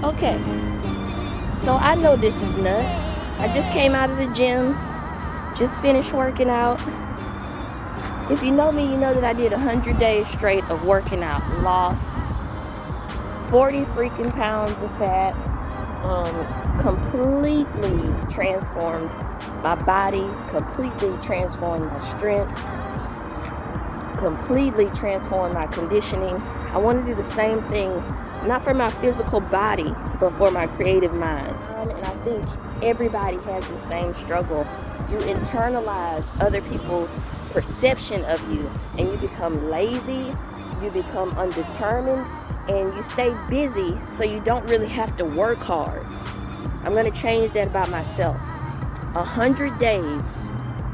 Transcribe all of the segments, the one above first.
Okay, so I know this is nuts. I just came out of the gym, just finished working out. If you know me, you know that I did 100 days straight of working out. Lost 40 freaking pounds of fat. Completely transformed my body, completely transformed my strength, completely transformed my conditioning. I want to do the same thing, not for my physical body, but for my creative mind. And I think everybody has the same struggle. You internalize other people's perception of you, and you become lazy, you become undetermined, and you stay busy so you don't really have to work hard. I'm going to change that about myself. 100 days.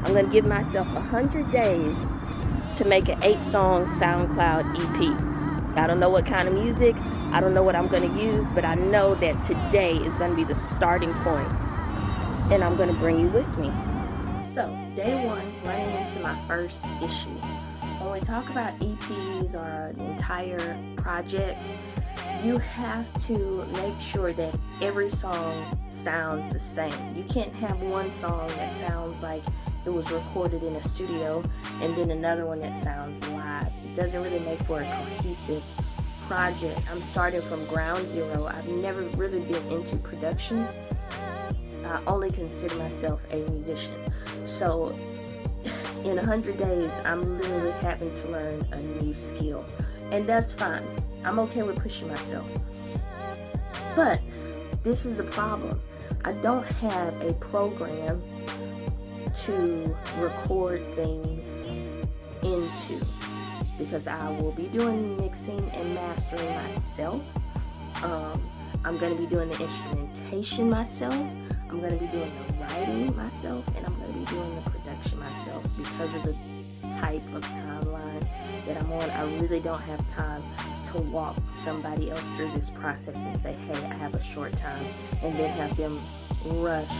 I'm going to give myself 100 days to make an 8-song SoundCloud EP. I don't know what kind of music, I don't know what I'm going to use, but I know that today is going to be the starting point, and I'm going to bring you with me. So, day one, running into my first issue. When we talk about EPs or an entire project, you have to make sure that every song sounds the same. You can't have one song that sounds like it was recorded in a studio and then another one that sounds live. It doesn't really make for a cohesive project. I'm starting from ground zero. I've never really been into production. I only consider myself a musician. So in 100 days, I'm literally having to learn a new skill. And that's fine. I'm okay with pushing myself. But this is the problem. I don't have a program to record things into, because I will be doing mixing and mastering myself. I'm going to be doing the instrumentation myself. I'm going to be doing the writing myself, and I'm going to be doing the production myself. Because of the type of timeline that I'm on, I really don't have time to walk somebody else through this process and say, hey, I have a short time, and then have them rush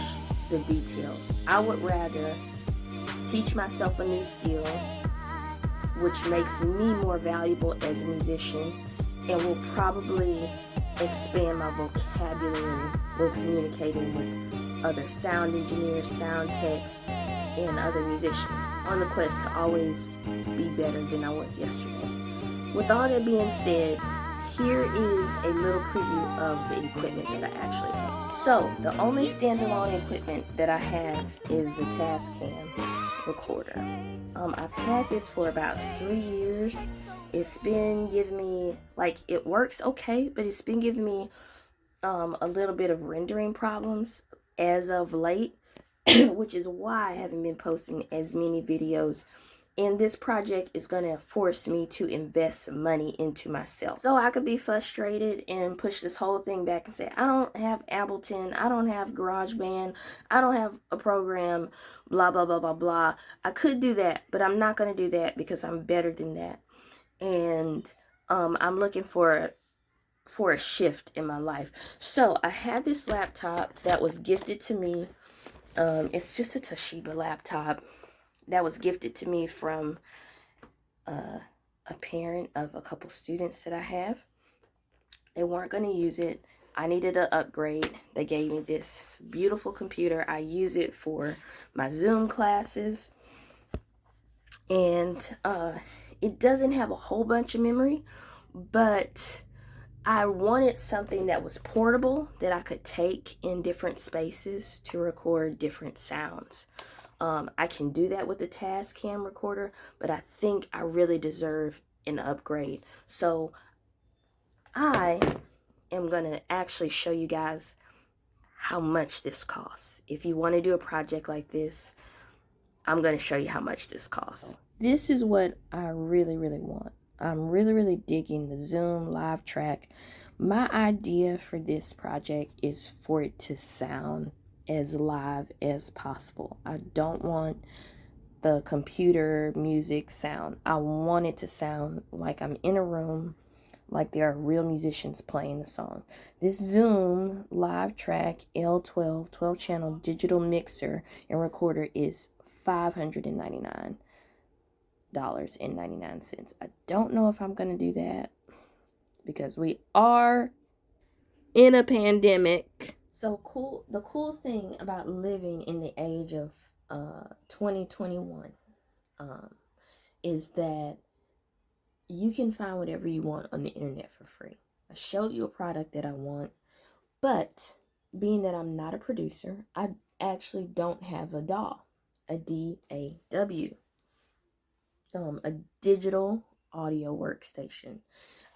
the details. I would rather teach myself a new skill, which makes me more valuable as a musician, and will probably expand my vocabulary when communicating with other sound engineers, sound techs, and other musicians, on the quest to always be better than I was yesterday. With all that being said, here is a little preview of the equipment that I actually have. So, the only standalone equipment that I have is a Tascam recorder. I've had this for about 3 years. It's been giving me, it works okay, but it's been giving me a little bit of rendering problems as of late, which is why I haven't been posting as many videos. And this project is going to force me to invest money into myself. So I could be frustrated and push this whole thing back and say, I don't have Ableton, I don't have GarageBand, I don't have a program, blah, blah, blah, blah, blah. I could do that, but I'm not going to do that because I'm better than that. And I'm looking for a shift in my life. So I had this laptop that was gifted to me. It's just a Toshiba laptop that was gifted to me from a parent of a couple students that I have. They weren't going to use it. I needed an upgrade. They gave me this beautiful computer. I use it for my Zoom classes. And it doesn't have a whole bunch of memory, but I wanted something that was portable, that I could take in different spaces to record different sounds. I can do that with the Tascam recorder, but I think I really deserve an upgrade. So I am going to actually show you guys how much this costs. If you want to do a project like this, I'm going to show you how much this costs. This is what I really, really want. I'm really, really digging the Zoom live track. My idea for this project is for it to sound as live as possible. I don't want the computer music sound. I want it to sound like I'm in a room, like there are real musicians playing the song. This Zoom live track L12 12-channel digital mixer and recorder is $599.99. I don't know if I'm going to do that because we are in a pandemic. So cool. The cool thing about living in the age of 2021 is that you can find whatever you want on the internet for free. I showed you a product that I want, but being that I'm not a producer, I actually don't have a DAW, a DAW, a digital audio workstation.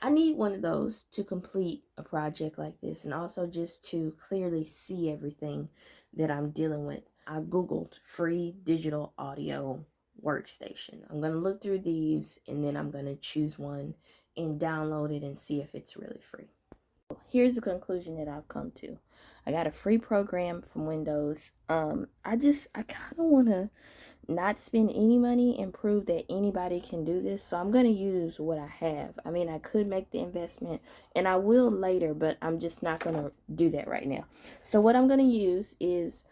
I need one of those to complete a project like this, and also just to clearly see everything that I'm dealing with. I googled free digital audio workstation. I'm going to look through these, and then I'm going to choose one and download it and see if it's really free. Here's the conclusion that I've come to. I got a free program from Windows. I kind of want to not spend any money and prove that anybody can do this. So I'm going to use what I have. I mean, I could make the investment, and I will later, but I'm just not going to do that right now. So what I'm going to use is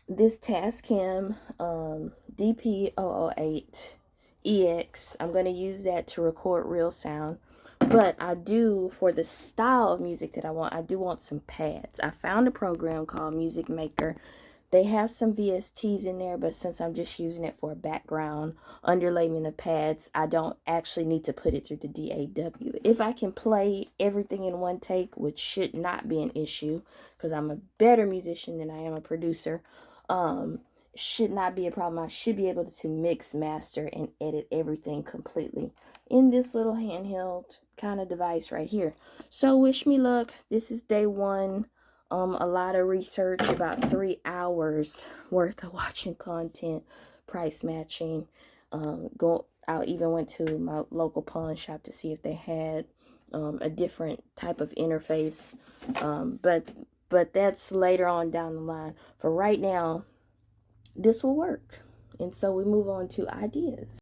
this Tascam DP008EX. I'm going to use that to record real sound. But I do, for the style of music that I do want some pads. I found a program called Music Maker. They have some VSTs in there, but since I'm just using it for a background underlayment of pads, I don't actually need to put it through the DAW. If I can play everything in one take, which should not be an issue, because I'm a better musician than I am a producer, should not be a problem. I should be able to mix, master, and edit everything completely in this little handheld kind of device right here. So wish me luck. This is day one. A lot of research, about 3 hours worth of watching content, price matching. I even went to my local pawn shop to see if they had a different type of interface. But that's later on down the line. For right now, this will work. And so we move on to ideas.